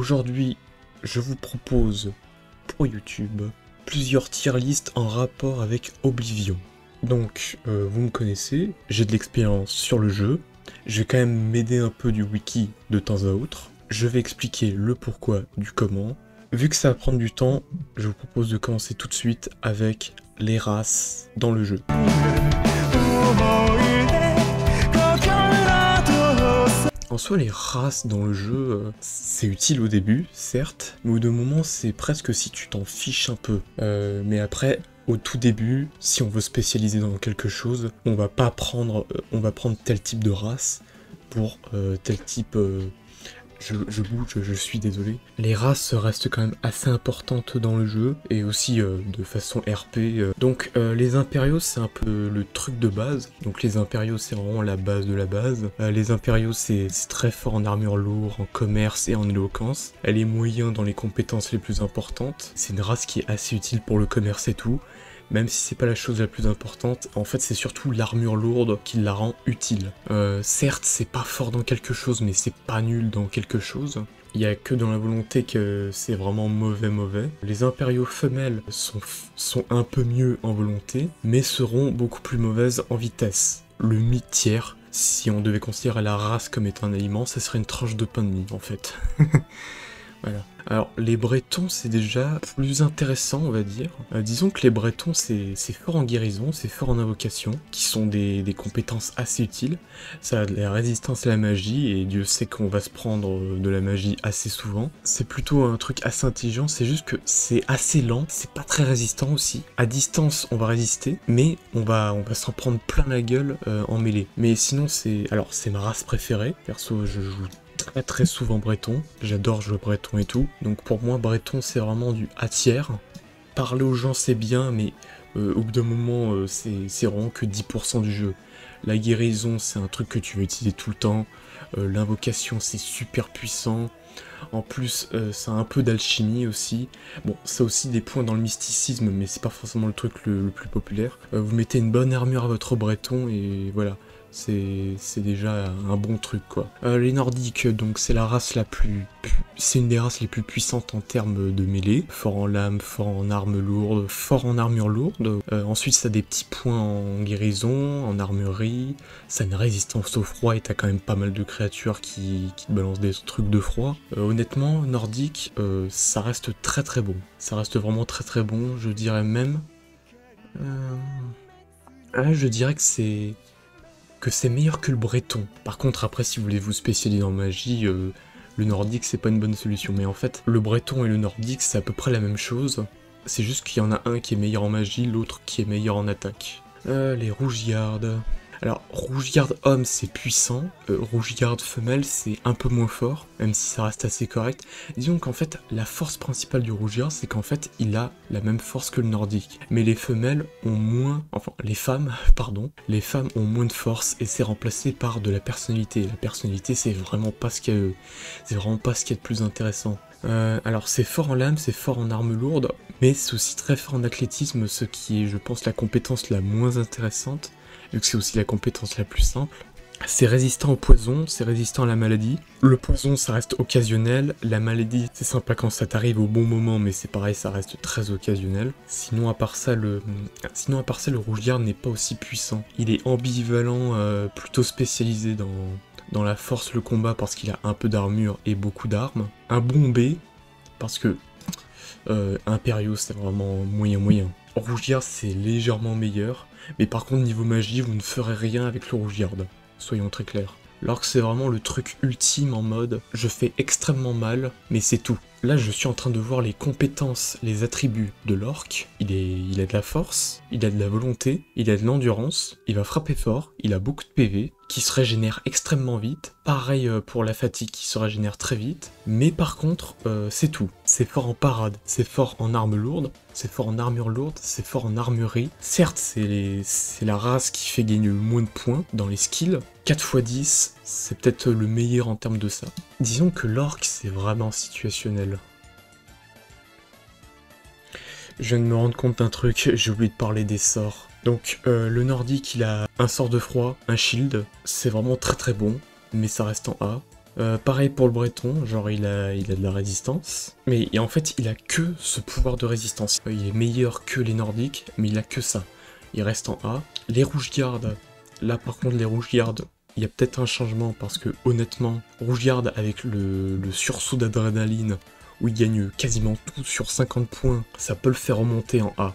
Aujourd'hui, je vous propose pour YouTube plusieurs tier lists en rapport avec Oblivion. Donc, vous me connaissez, j'ai de l'expérience sur le jeu, je vais quand même m'aider un peu du wiki de temps à autre, je vais expliquer le pourquoi du comment. Vu que ça va prendre du temps, je vous propose de commencer tout de suite avec les races dans le jeu. En soi, les races dans le jeu, c'est utile au début, certes, mais au bout d'un moment, c'est presque si tu t'en fiches un peu. Mais après, au tout début, si on veut spécialiser dans quelque chose, on va prendre tel type de race pour tel type... Je bouge, je suis désolé. Les races restent quand même assez importantes dans le jeu, et aussi de façon RP. Donc les impériaux, c'est un peu le truc de base. Donc les impériaux, c'est vraiment la base de la base. Les impériaux, c'est très fort en armure lourde, en commerce et en éloquence. Elle est moyen dans les compétences les plus importantes. C'est une race qui est assez utile pour le commerce et tout. Même si c'est pas la chose la plus importante, en fait c'est surtout l'armure lourde qui la rend utile. Certes c'est pas fort dans quelque chose, mais c'est pas nul dans quelque chose. Il y a que dans la volonté que c'est vraiment mauvais. Les impériaux femelles sont un peu mieux en volonté, mais seront beaucoup plus mauvaises en vitesse. Le mi-tiers, si on devait considérer la race comme étant un aliment, ça serait une tranche de pain de mie en fait. Voilà. Alors les Bretons c'est déjà plus intéressant on va dire. Disons que les Bretons c'est fort en guérison, c'est fort en invocation, qui sont des compétences assez utiles. Ça a de la résistance à la magie et Dieu sait qu'on va se prendre de la magie assez souvent. C'est plutôt un truc assez intelligent, c'est juste que c'est assez lent, c'est pas très résistant aussi. À distance on va résister, mais on va s'en prendre plein la gueule en mêlée. Mais sinon c'est ma race préférée, perso je joue très souvent breton, j'adore jouer breton et tout, donc pour moi breton c'est vraiment du A tiers. Parler aux gens c'est bien, mais au bout d'un moment c'est vraiment que 10% du jeu. La guérison c'est un truc que tu vas utiliser tout le temps, l'invocation c'est super puissant, en plus ça a un peu d'alchimie aussi. Bon, ça a aussi des points dans le mysticisme, mais c'est pas forcément le truc le plus populaire. Vous mettez une bonne armure à votre breton et voilà. C'est déjà un bon truc quoi. Les Nordiques, donc c'est la race c'est une des races les plus puissantes en termes de mêlée. Fort en lame, fort en armes lourdes, fort en armure lourde. Ensuite ça a des petits points en guérison, en armurerie. Ça a une résistance au froid et t'as quand même pas mal de créatures qui te balancent des trucs de froid. Honnêtement, Nordique, ça reste très bon. Ça reste vraiment très bon, je dirais même... je dirais que c'est meilleur que le breton. Par contre, après, si vous voulez vous spécialiser en magie, le nordique, c'est pas une bonne solution. Mais en fait, le breton et le nordique, c'est à peu près la même chose. C'est juste qu'il y en a un qui est meilleur en magie, l'autre qui est meilleur en attaque. Les rougegardes... Alors, rougegarde homme, c'est puissant. Rougegarde femelle, c'est un peu moins fort, même si ça reste assez correct. Disons qu'en fait, la force principale du rougegarde, c'est qu'en fait, il a la même force que le nordique. Mais les femelles ont moins... Enfin, les femmes, pardon. Les femmes ont moins de force et c'est remplacé par de la personnalité. La personnalité, c'est vraiment pas ce qu'il y a... C'est vraiment pas ce qu'il y a de plus intéressant. Alors, c'est fort en lame, c'est fort en armes lourdes, mais c'est aussi très fort en athlétisme, ce qui est, je pense, la compétence la moins intéressante. Vu que c'est aussi la compétence la plus simple. C'est résistant au poison, c'est résistant à la maladie. Le poison ça reste occasionnel, la maladie c'est sympa quand ça t'arrive au bon moment, mais c'est pareil, ça reste très occasionnel. Sinon à part ça le rougegarde n'est pas aussi puissant. Il est ambivalent, plutôt spécialisé dans la force, le combat, parce qu'il a un peu d'armure et beaucoup d'armes. Un bombé, parce que Impériaux c'est vraiment moyen. Rougegarde c'est légèrement meilleur, mais par contre niveau magie vous ne ferez rien avec le rougegarde, soyons très clairs. Alors que c'est vraiment le truc ultime en mode je fais extrêmement mal, mais c'est tout. Là je suis en train de voir les compétences, les attributs de l'orc. Il a de la force, il a de la volonté, il a de l'endurance, il va frapper fort, il a beaucoup de PV, qui se régénère extrêmement vite. Pareil pour la fatigue qui se régénère très vite. Mais par contre, c'est tout. C'est fort en parade, c'est fort en armes lourdes, c'est fort en armure lourde, c'est fort en armurerie. Certes, c'est la race qui fait gagner le moins de points dans les skills. 4x10, c'est peut-être le meilleur en termes de ça. Disons que l'orc, c'est vraiment situationnel. Je viens de me rendre compte d'un truc, j'ai oublié de parler des sorts. Donc le nordique il a un sort de froid, un shield, c'est vraiment très bon, mais ça reste en A. Pareil pour le breton, genre il a de la résistance. Mais et en fait, il a que ce pouvoir de résistance. Il est meilleur que les nordiques, mais il a que ça. Il reste en A. Les rouge-gardes, là par contre les rouge-gardes, il y a peut-être un changement parce que honnêtement, rouge-garde avec le sursaut d'adrénaline, où il gagne quasiment tout sur 50 points, ça peut le faire remonter en A.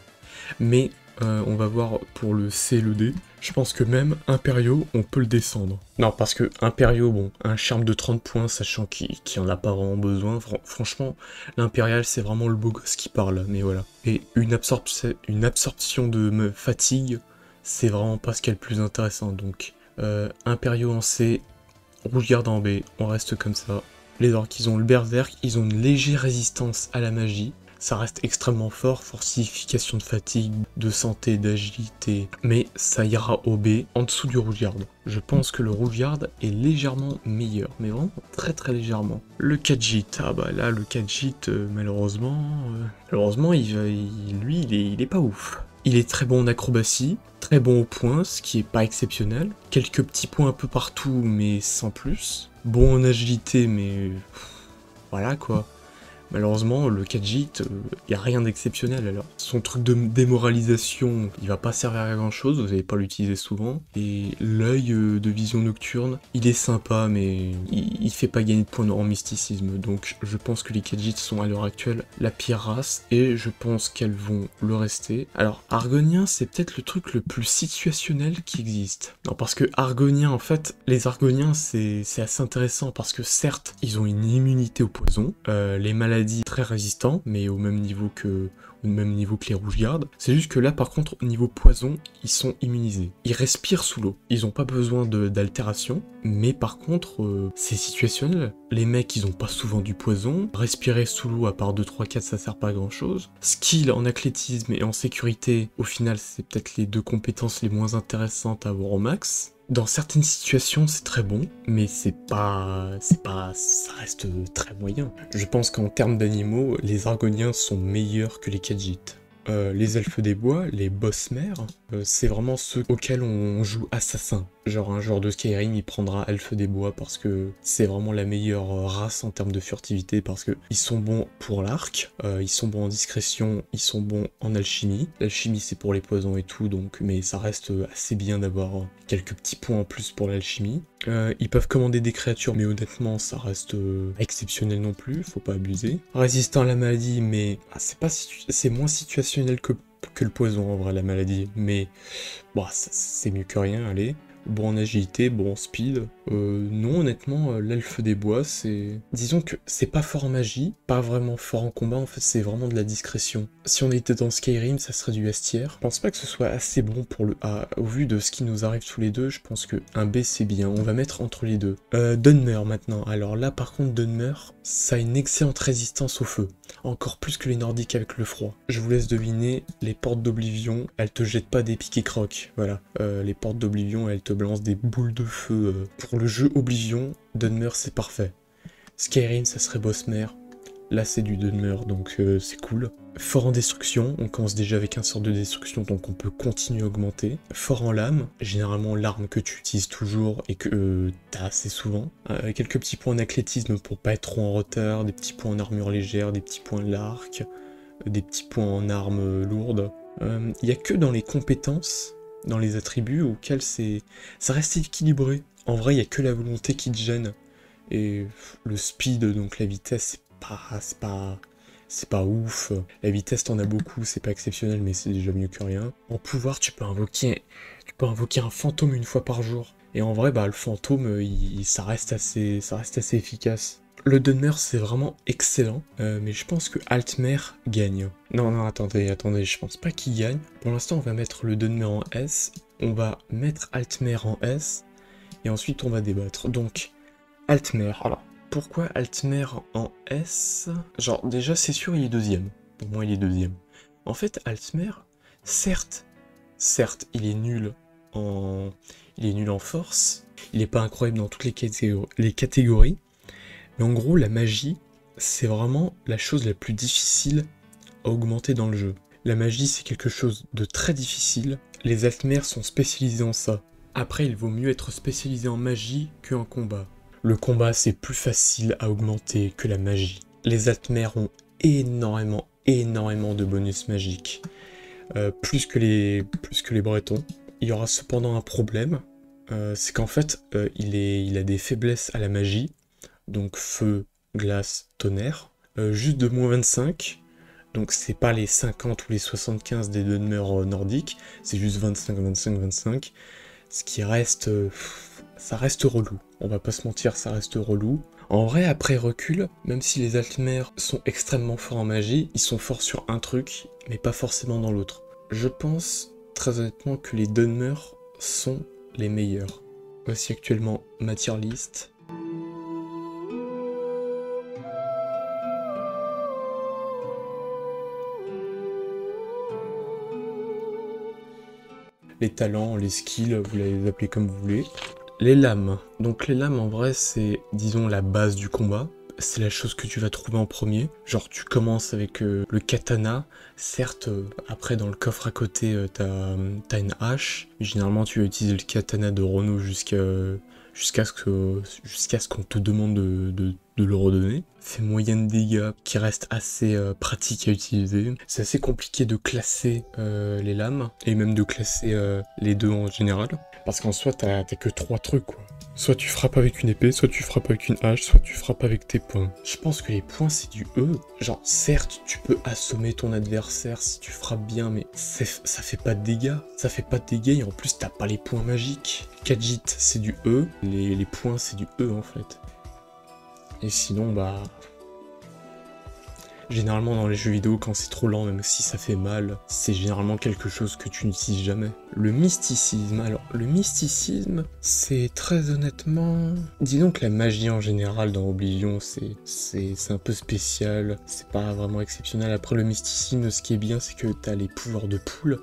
Mais on va voir pour le C et le D. Je pense que même Imperio, on peut le descendre. Non, parce que Imperio, bon, un charme de 30 points, sachant qu'il en a pas vraiment besoin. Franchement, l'Impérial, c'est vraiment le beau gosse qui parle, mais voilà. Et une absorption de fatigue, c'est vraiment pas ce qu'il y a le plus intéressant. Donc, Imperio en C, Rouge-Garde en B, on reste comme ça. Les orques, ils ont le berserk, ils ont une légère résistance à la magie. Ça reste extrêmement fort, fortification de fatigue, de santé, d'agilité, mais ça ira au B, en dessous du rouge-garde. Je pense que le rouge-garde est légèrement meilleur, mais vraiment très légèrement. Le Khajiit, ah bah là le Khajiit, malheureusement, il est pas ouf. Il est très bon en acrobatie, très bon au point, ce qui est pas exceptionnel. Quelques petits points un peu partout, mais sans plus. Bon en agilité, mais voilà quoi. Malheureusement, le Khajiit, il n'y a rien d'exceptionnel alors. Son truc de démoralisation, il va pas servir à grand chose, vous n'allez pas l'utiliser souvent. Et l'œil de vision nocturne, il est sympa, mais il fait pas gagner de points en mysticisme. Donc je pense que les Khajiit sont à l'heure actuelle la pire race, et je pense qu'elles vont le rester. Alors, Argonien, c'est peut-être le truc le plus situationnel qui existe. Non, parce que Argonien, en fait, les Argoniens, c'est assez intéressant, parce que certes, ils ont une immunité au poison, les maladies très résistants, mais au même niveau que les rouges-gardes. C'est juste que là, par contre, au niveau poison, ils sont immunisés. Ils respirent sous l'eau. Ils n'ont pas besoin d'altération, mais par contre, c'est situationnel. Les mecs, ils ont pas souvent du poison. Respirer sous l'eau, à part 2, 3, 4, ça sert pas à grand chose. Skill en athlétisme et en sécurité, au final, c'est peut-être les deux compétences les moins intéressantes à avoir au max. Dans certaines situations, c'est très bon, mais ça reste très moyen. Je pense qu'en termes d'animaux, les Argoniens sont meilleurs que les Khajiit. Les elfes des bois, les boss mères, c'est vraiment ceux auxquels on joue assassin. Genre un joueur de Skyrim, il prendra elfe des bois parce que c'est vraiment la meilleure race en termes de furtivité, parce que ils sont bons pour l'arc, ils sont bons en discrétion, ils sont bons en alchimie. L'alchimie c'est pour les poisons et tout, donc mais ça reste assez bien d'avoir quelques petits points en plus pour l'alchimie. Ils peuvent commander des créatures, mais honnêtement ça reste exceptionnel non plus, faut pas abuser. Résistant à la maladie, mais c'est moins situationnel que le poison en vrai, la maladie, mais bon, c'est mieux que rien, allez. Bon en agilité, bon en speed. Non, honnêtement, l'elfe des bois, c'est... Disons que c'est pas fort en magie, pas vraiment fort en combat, en fait c'est vraiment de la discrétion. Si on était dans Skyrim, ça serait du S tier. Je pense pas que ce soit assez bon pour le A. Au vu de ce qui nous arrive tous les deux, je pense que un B c'est bien. On va mettre entre les deux. Dunmer maintenant. Alors là par contre, Dunmer, ça a une excellente résistance au feu. Encore plus que les nordiques avec le froid. Je vous laisse deviner, les portes d'Oblivion, elles te jettent pas des pics et crocs. Voilà, les portes d'Oblivion, elles te balancent des boules de feu. Pour le jeu Oblivion, Dunmer c'est parfait. Skyrim, ça serait Bosmer. Là c'est du Dunmer, donc c'est cool. Fort en destruction, on commence déjà avec un sort de destruction, donc on peut continuer à augmenter. Fort en lame, généralement l'arme que tu utilises toujours et que t'as assez souvent. Quelques petits points en athlétisme pour pas être trop en retard, des petits points en armure légère, des petits points de l'arc, des petits points en armes lourdes. Il n'y a que dans les compétences, dans les attributs auxquels ça reste équilibré. En vrai, il n'y a que la volonté qui te gêne. Et le speed, donc la vitesse, c'est pas ouf. La vitesse, t'en as beaucoup, c'est pas exceptionnel, mais c'est déjà mieux que rien. En pouvoir, tu peux invoquer un fantôme une fois par jour. Et en vrai, bah, le fantôme, ça reste assez efficace. Le Dunmer, c'est vraiment excellent, mais je pense que Altmer gagne. Non, attendez, je pense pas qu'il gagne. Pour l'instant, on va mettre le Dunmer en S, on va mettre Altmer en S, et ensuite on va débattre. Donc, Altmer, alors, pourquoi Altmer en S? Genre, déjà, c'est sûr, il est deuxième. Pour moi, il est deuxième. En fait, Altmer, certes, il est nul en force, il est pas incroyable dans toutes les catégories, mais en gros, la magie, c'est vraiment la chose la plus difficile à augmenter dans le jeu. La magie, c'est quelque chose de très difficile. Les Altmer sont spécialisés en ça. Après, il vaut mieux être spécialisé en magie qu'en combat. Le combat, c'est plus facile à augmenter que la magie. Les Altmer ont énormément de bonus magiques. Plus que les Bretons. Il y aura cependant un problème. C'est qu'en fait, il a des faiblesses à la magie. Donc feu, glace, tonnerre. Juste de moins 25. Donc c'est pas les 50 ou les 75 des Dunmer nordiques. C'est juste 25, 25, 25. Ce qui reste... ça reste relou. On va pas se mentir, ça reste relou. En vrai, après recul, même si les Altmer sont extrêmement forts en magie, ils sont forts sur un truc, mais pas forcément dans l'autre. Je pense, très honnêtement, que les Dunmer sont les meilleurs. Voici actuellement ma tier list. Les talents, les skills, vous les appelez comme vous voulez. Les lames. Donc les lames, en vrai, c'est, disons, la base du combat. C'est la chose que tu vas trouver en premier. Genre, tu commences avec le katana. Certes, après, dans le coffre à côté, t'as une hache. Généralement, tu vas utiliser le katana de Rono jusqu'à ce qu'on te demande de le redonner. Fait moyen de dégâts qui reste assez pratique à utiliser. C'est assez compliqué de classer les lames et même de classer les deux en général. Parce qu'en soi, t'as que 3 trucs, quoi. Soit tu frappes avec une épée, soit tu frappes avec une hache, soit tu frappes avec tes poings. Je pense que les poings, c'est du E. Genre, certes, tu peux assommer ton adversaire si tu frappes bien, mais ça fait pas de dégâts. Ça fait pas de dégâts et en plus, t'as pas les points magiques. Khajiit, c'est du E. Les points, c'est du E, en fait. Et sinon, bah... Généralement dans les jeux vidéo, quand c'est trop lent, même si ça fait mal, c'est généralement quelque chose que tu n'utilises jamais. Le mysticisme, alors le mysticisme, c'est très honnêtement... Disons que la magie en général dans Oblivion, c'est un peu spécial, c'est pas vraiment exceptionnel. Après le mysticisme, ce qui est bien, c'est que t'as les pouvoirs de poule,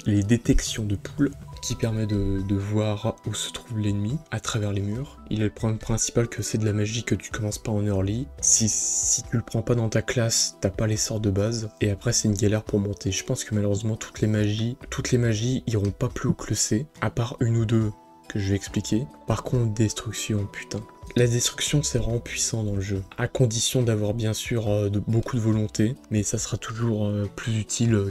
les détections de poule, qui permet de voir où se trouve l'ennemi à travers les murs. Il a le problème principal que c'est de la magie que tu commences pas en early. Si tu le prends pas dans ta classe, t'as pas les sorts de base. Et après c'est une galère pour monter. Je pense que malheureusement toutes les magies iront pas plus haut que le C, à part une ou deux que je vais expliquer. Par contre, destruction, putain. La destruction, c'est vraiment puissant dans le jeu, à condition d'avoir bien sûr beaucoup de volonté, mais ça sera toujours plus utile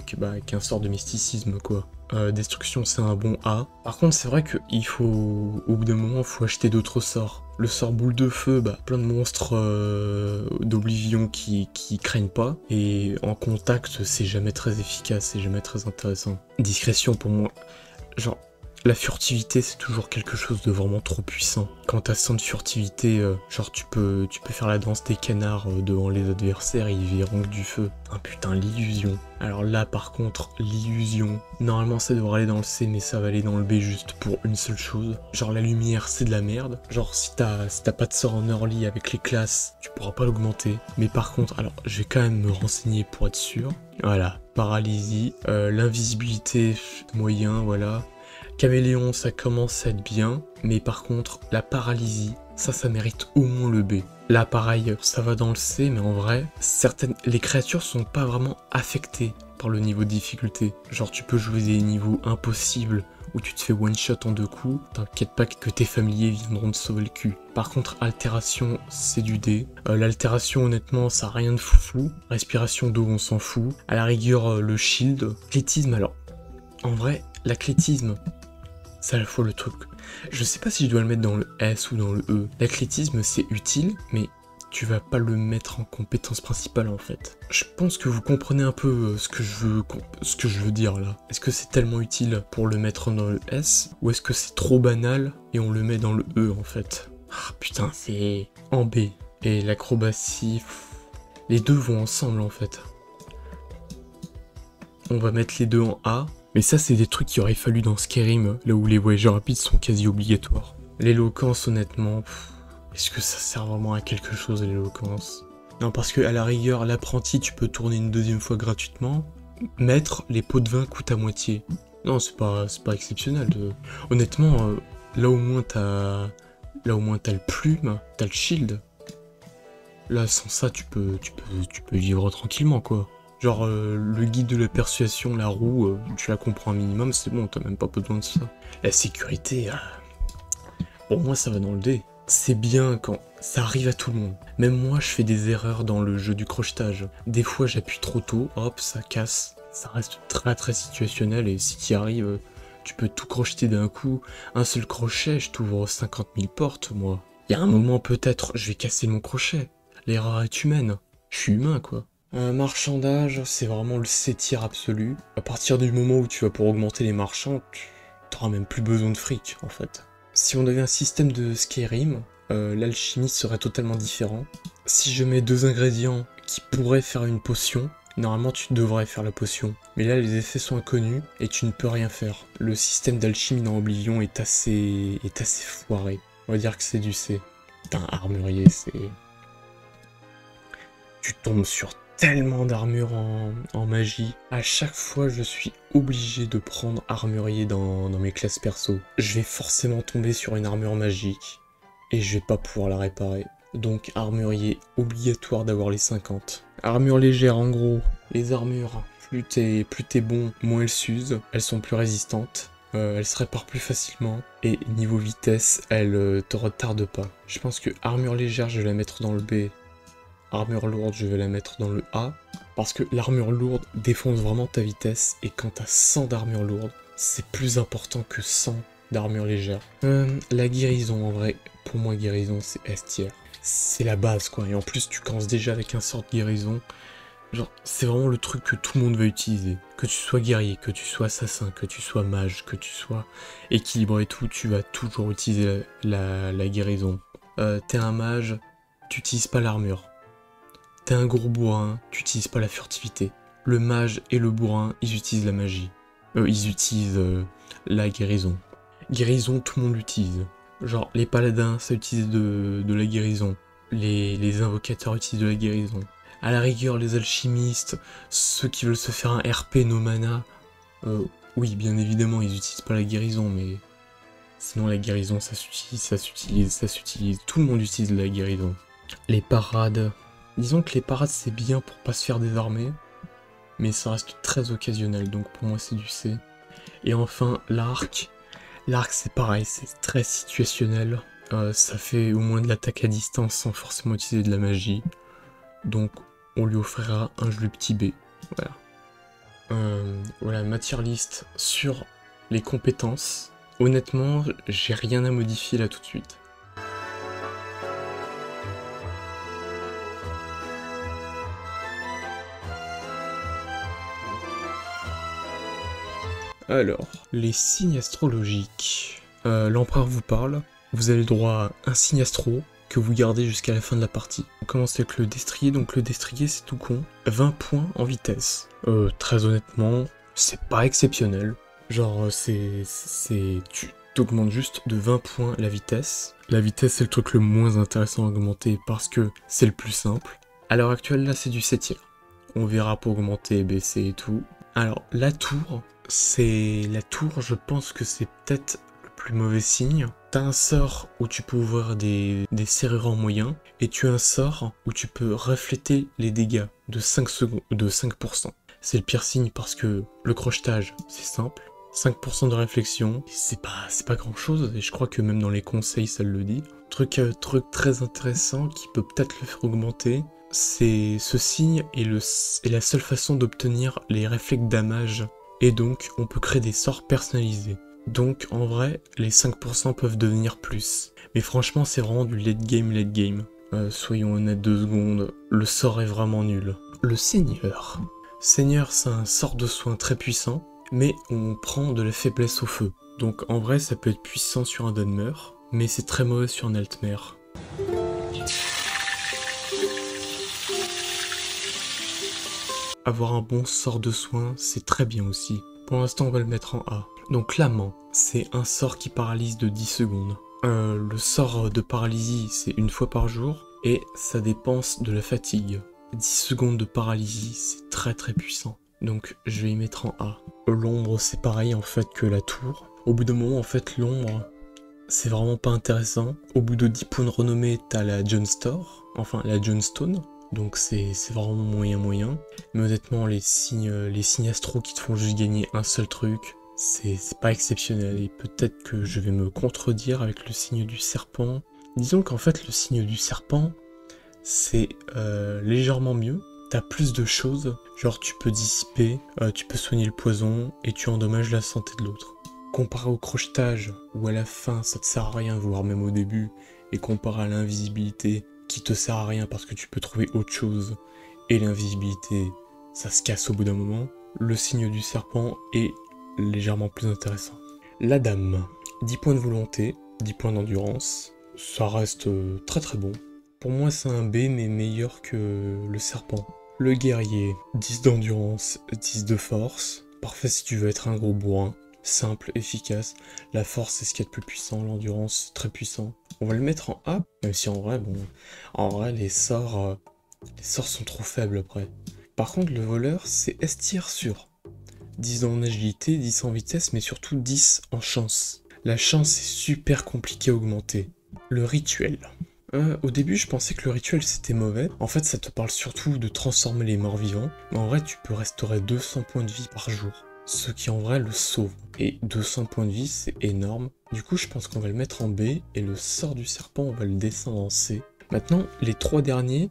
qu'un sort de mysticisme, quoi. Destruction, c'est un bon A. Par contre, c'est vrai qu'il faut, au bout d'un moment, faut acheter d'autres sorts. Le sort boule de feu, plein de monstres d'Oblivion qui craignent pas, et en contact, c'est jamais très efficace, c'est jamais très intéressant. Discrétion, pour moi, genre... La furtivité, c'est toujours quelque chose de vraiment trop puissant. Quand t'as 100 de furtivité, genre tu peux faire la danse des canards devant les adversaires et ils verront que du feu. Ah putain, l'illusion. Alors là, par contre, l'illusion, normalement ça devrait aller dans le C, mais ça va aller dans le B juste pour une seule chose. Genre la lumière, c'est de la merde. Genre si t'as pas de sort en early avec les classes, tu pourras pas l'augmenter. Mais par contre, alors je vais quand même me renseigner pour être sûr. Voilà, paralysie, l'invisibilité, moyen, voilà. Caméléon, ça commence à être bien, mais par contre, la paralysie, ça mérite au moins le B. Là, pareil, ça va dans le C, mais en vrai, les créatures sont pas vraiment affectées par le niveau de difficulté. Genre, tu peux jouer des niveaux impossibles où tu te fais one shot en 2 coups, t'inquiète pas que tes familiers viendront te sauver le cul. Par contre, altération, c'est du D. L'altération, honnêtement, ça a rien de foufou. Respiration d'eau, on s'en fout. À la rigueur, le shield. Clétisme, alors, en vrai, l'athlétisme, c'est à la fois le truc. Je sais pas si je dois le mettre dans le S ou dans le E. L'athlétisme, c'est utile, mais tu vas pas le mettre en compétence principale en fait. Je pense que vous comprenez un peu ce que je veux dire là. Est-ce que c'est tellement utile pour le mettre dans le S, ou est-ce que c'est trop banal et on le met dans le E en fait? Ah putain, c'est en B. Et l'acrobatie, les deux vont ensemble en fait. On va mettre les deux en A. Mais ça, c'est des trucs qu'il aurait fallu dans Skyrim, là où les voyageurs rapides sont quasi obligatoires. L'éloquence, honnêtement, est-ce que ça sert vraiment à quelque chose, l'éloquence? Non, parce que à la rigueur, l'apprenti, tu peux tourner une deuxième fois gratuitement. Mettre les pots de vin coûtent à moitié. Non, c'est pas exceptionnel. Honnêtement, là au moins t'as le plume, t'as le shield. Là, sans ça, tu peux vivre tranquillement, quoi. Genre, le guide de la persuasion, la roue, tu la comprends un minimum, c'est bon, t'as même pas besoin de ça. La sécurité, pour moi, ça va dans le D. c'est bien quand ça arrive à tout le monde. Même moi, je fais des erreurs dans le jeu du crochetage. Des fois, j'appuie trop tôt, hop, ça casse. Ça reste très très situationnel et si tu y arrives, tu peux tout crocheter d'un coup. Un seul crochet, je t'ouvre 50 000 portes, moi. Il y a un moment, peut-être, je vais casser mon crochet. L'erreur est humaine. Je suis humain, quoi. Un marchandage, c'est vraiment le C-tier absolu. À partir du moment où tu vas pour augmenter les marchands, tu n'auras même plus besoin de fric, en fait. Si on avait un système de Skyrim, l'alchimie serait totalement différent. Si je mets 2 ingrédients qui pourraient faire une potion, normalement tu devrais faire la potion. Mais là les effets sont inconnus et tu ne peux rien faire. Le système d'alchimie dans Oblivion est assez foiré. On va dire que c'est du C. Putain, armurier, c'est... Tu tombes sur tellement d'armures en magie. À chaque fois, je suis obligé de prendre armurier dans mes classes perso. Je vais forcément tomber sur une armure magique et je vais pas pouvoir la réparer. Donc armurier, obligatoire d'avoir les 50. Armure légère, en gros, les armures, plus t'es bon, moins elles s'usent, elles sont plus résistantes. Elles se réparent plus facilement et niveau vitesse, elles te retardent pas. Je pense que armure légère, je vais la mettre dans le B. Armure lourde, je vais la mettre dans le A, parce que l'armure lourde défonce vraiment ta vitesse, et quand t'as 100 d'armure lourde, c'est plus important que 100 d'armure légère. La guérison, en vrai, pour moi, guérison, c'est S tier. C'est la base, quoi, et en plus, tu commences déjà avec un sort de guérison. Genre, c'est vraiment le truc que tout le monde va utiliser. Que tu sois guerrier, que tu sois assassin, que tu sois mage, que tu sois équilibré et tout, tu vas toujours utiliser la guérison. T'es un mage, tu n'utilises pas l'armure. T'es un gros bourrin, tu utilises pas la furtivité. Le mage et le bourrin, ils utilisent la magie. Ils utilisent la guérison. Guérison, tout le monde l'utilise. Genre, les paladins, ça utilise de la guérison. Les invocateurs utilisent de la guérison. À la rigueur, les alchimistes, ceux qui veulent se faire un RP no mana, oui, bien évidemment, ils utilisent pas la guérison, mais... Sinon, la guérison, ça s'utilise. Tout le monde utilise la guérison. Les parades... Disons que les parades c'est bien pour pas se faire désarmer, mais ça reste très occasionnel, donc pour moi c'est du C. Et enfin l'arc. L'arc c'est pareil, c'est très situationnel. Ça fait au moins de l'attaque à distance sans forcément utiliser de la magie. Donc on lui offrira un joli petit B. Voilà. Voilà, matière liste sur les compétences. Honnêtement, j'ai rien à modifier là tout de suite. Alors, les signes astrologiques. L'empereur vous parle, vous avez le droit à un signe astro que vous gardez jusqu'à la fin de la partie. On commence avec le destrier, donc le destrier c'est tout con. 20 points en vitesse. Très honnêtement, c'est pas exceptionnel. Genre, tu t'augmentes juste de 20 points la vitesse. La vitesse c'est le truc le moins intéressant à augmenter parce que c'est le plus simple. À l'heure actuelle, là c'est du 7e. On verra pour augmenter, baisser et tout. Alors, la tour, je pense que c'est peut-être le plus mauvais signe. T'as un sort où tu peux ouvrir des serrures en moyen, et tu as un sort où tu peux refléter les dégâts de 5%. C'est le pire signe parce que le crochetage, c'est simple. 5% de réflexion, c'est pas grand chose, et je crois que même dans les conseils, ça le dit. Truc très intéressant qui peut peut-être le faire augmenter. C'est ce signe est la seule façon d'obtenir les réflexes damage. Et donc, on peut créer des sorts personnalisés. Donc, en vrai, les 5% peuvent devenir plus. Mais franchement, c'est vraiment du late game. Soyons honnêtes 2 secondes, le sort est vraiment nul. Le Seigneur. Seigneur, c'est un sort de soin très puissant, mais on prend de la faiblesse au feu. Donc, en vrai, ça peut être puissant sur un Dunmer, mais c'est très mauvais sur un Altmer. Avoir un bon sort de soin, c'est très bien aussi. Pour l'instant, on va le mettre en A. Donc l'amant, c'est un sort qui paralyse de 10 secondes. Le sort de paralysie, c'est 1 fois par jour, et ça dépense de la fatigue. 10 secondes de paralysie, c'est très puissant. Donc je vais y mettre en A. L'ombre, c'est pareil en fait que la tour. Au bout d'un moment, en fait, l'ombre, c'est vraiment pas intéressant. Au bout de 10 points de renommée, t'as la la Johnstone. Donc c'est vraiment moyen. Mais honnêtement, les signes astro qui te font juste gagner un seul truc, c'est pas exceptionnel. Et peut-être que je vais me contredire avec le signe du serpent. Disons qu'en fait, le signe du serpent, c'est légèrement mieux. T'as plus de choses, genre tu peux dissiper, tu peux soigner le poison, et tu endommages la santé de l'autre. Comparé au crochetage, où à la fin ça te sert à rien, voire même au début, et comparé à l'invisibilité, qui te sert à rien parce que tu peux trouver autre chose, et l'invisibilité, ça se casse au bout d'un moment, le signe du serpent est légèrement plus intéressant. La dame, 10 points de volonté, 10 points d'endurance, ça reste très très bon. Pour moi c'est un B mais meilleur que le serpent. Le guerrier, 10 d'endurance, 10 de force, parfait si tu veux être un gros bourrin, simple, efficace. La force c'est ce qu'il y a de plus puissant, l'endurance très puissant. On va le mettre en A, même si en vrai, bon, en vrai les sorts sont trop faibles après. Par contre le voleur c'est S tier sur 10 en agilité, 10 en vitesse, mais surtout 10 en chance. La chance est super compliquée à augmenter. Le rituel. Au début, je pensais que le rituel c'était mauvais. En fait, ça te parle surtout de transformer les morts vivants. Mais en vrai, tu peux restaurer 200 points de vie par jour. Ce qui en vrai le sauve. Et 200 points de vie, c'est énorme. Du coup, je pense qu'on va le mettre en B. Et le sort du serpent, on va le descendre en C. Maintenant, les trois derniers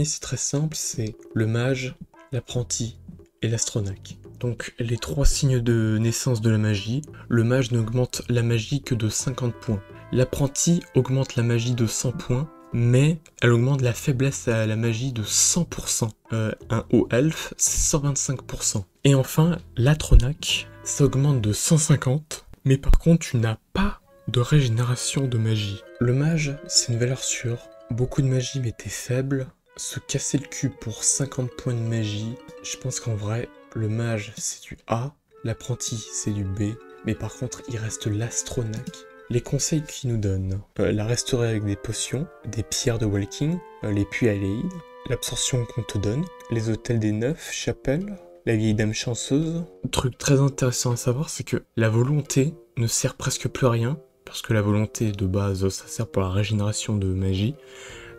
c'est très simple. C'est le mage, l'apprenti et l'astronaque. Donc les 3 signes de naissance de la magie. Le mage n'augmente la magie que de 50 points. L'apprenti augmente la magie de 100 points, mais elle augmente la faiblesse à la magie de 100%. Un haut elfe, c'est 125%. Et enfin, l'astronaque, ça augmente de 150, mais par contre tu n'as pas de régénération de magie. Le mage, c'est une valeur sûre. Beaucoup de magie, mais t'es faible. Se casser le cul pour 50 points de magie, je pense qu'en vrai, le mage c'est du A, l'apprenti c'est du B, mais par contre il reste l'astronaque. Les conseils qu'il nous donne, la restaurer avec des potions, des pierres de walking, les puits à l'Aïd, l'absorption qu'on te donne, les hôtels des neufs, chapelles, la vieille dame chanceuse. Un truc très intéressant à savoir, c'est que la volonté ne sert presque plus à rien, parce que la volonté de base ça sert pour la régénération de magie.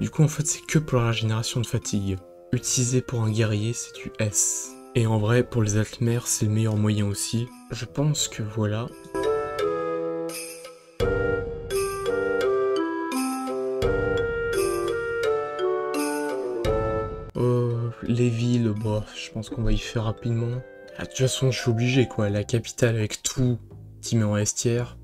Du coup en fait c'est que pour la régénération de fatigue. Utilisé pour un guerrier c'est du S. Et en vrai pour les altmères c'est le meilleur moyen aussi. Je pense que voilà. Les villes, bah, je pense qu'on va y faire rapidement. Ah, de toute façon je suis obligé quoi, la capitale avec tout, t'y mets en S tiers.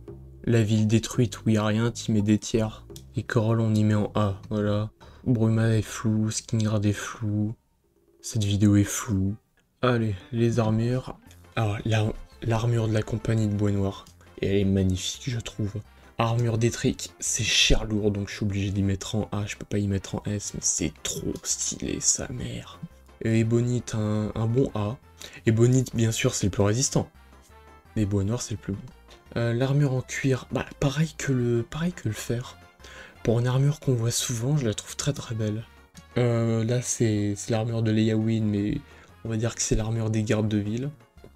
La ville détruite où il n'y a rien, t'y mets D tiers. Et Corol on y met en A, voilà. Bruma est flou, Skingrad est flou, cette vidéo est floue. Allez, les armures. Alors, l'armure de la compagnie de Bois Noir, et elle est magnifique, je trouve. Armure d'Étric, c'est cher lourd, donc je suis obligé d'y mettre en A, je peux pas y mettre en S, mais c'est trop stylé, sa mère. Et Ebonite, un bon A. Ebonite, bien sûr, c'est le plus résistant. Mais Bois Noir, c'est le plus bon. L'armure en cuir, bah, pareil que le fer. Pour une armure qu'on voit souvent, je la trouve très très belle. Là, c'est l'armure de Leyawiin, mais on va dire que c'est l'armure des gardes de ville.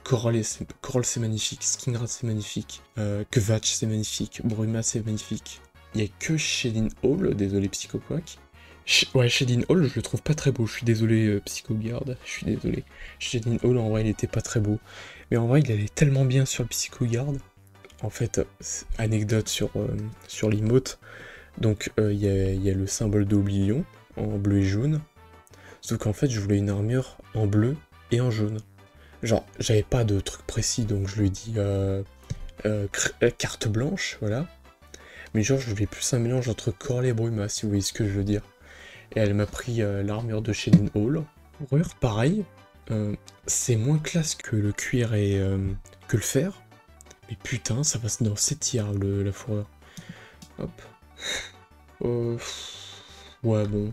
Corol c'est magnifique, Skingrad c'est magnifique, Kvatch c'est magnifique, Bruma c'est magnifique. Il n'y a que Shedin Hall, désolé Psychoquack. Ouais, Shedin Hall, je le trouve pas très beau, je suis désolé Psychoguard, je suis désolé. Shedin Hall, en vrai, il était pas très beau. Mais en vrai, il allait tellement bien sur le Psychoguard. En fait, anecdote sur l'emote. Donc, il y a le symbole d'Oblivion, en bleu et jaune. Sauf qu'en fait, je voulais une armure en bleu et en jaune. Genre, j'avais pas de truc précis, donc je lui ai dit carte blanche, voilà. Mais genre, je voulais plus un mélange entre Corol et Bruma, si vous voyez ce que je veux dire. Et elle m'a pris l'armure de Shedin Hall. Fourrure, pareil. C'est moins classe que le cuir et que le fer. Mais putain, ça passe dans 7 tiers, la fourrure. Hop. Ouais, bon.